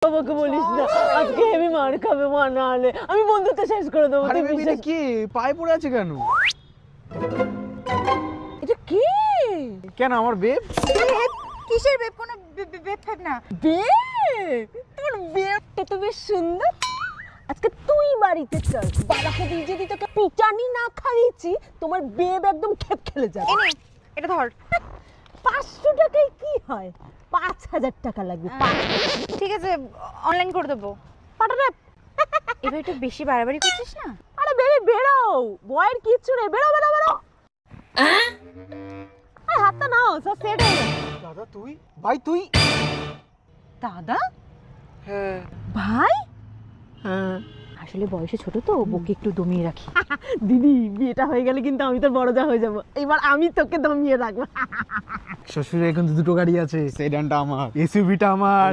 বাবাকে বলিস না, আজকে হেভি মার খাবে মা, না হলে আমি বন্ধুত্ব শেষ করে দেবো। আরে বেবি এটা কি পায়ে পড়ে আছে কেন? এটা কি? কেন আমার বেব? কিসের বেব? কোনো বেব থাক না। বেব, তোর বেবটা তো বেশ সুন্দর। আজকে তুই বাড়িতে চল, বাবাকে দিয়ে যদি তোকে পিটানি না খাইয়েছি তোমার বেব একদম খেপ খেলে যাবে। এই নে, এটা ধর। 500 টাকায় কি হয়? 5000 টাকা লাগবে। ঠিক আছে, অনলাইন করে দেবো। পাঠাবে। এবার একটু বেশি বাড়াবাড়ি করছিস না? আরে বেবি বেরো, বয়ের কিচ্ছু নেই, বেরো বেরো বেরো। আরে হাতটা নাও, সব সেট হয়ে গেছে। দাদা তুই? ভাই তুই? দাদা? হ্যাঁ। ভাই? হ্যাঁ। আসলে বয়সে ছোট তো, বউকে একটু দমিয়ে রাখি। দিদি বিয়েটা হয়ে গেলে কিন্তু আমি তোর বড় যা হয়ে যাবো, এবার আমি তোকে দমিয়ে রাখবো। শ্বশুরের এখন দুটো গাড়ি আছে, সেডানটা আমার, এসইউভিটা আমার।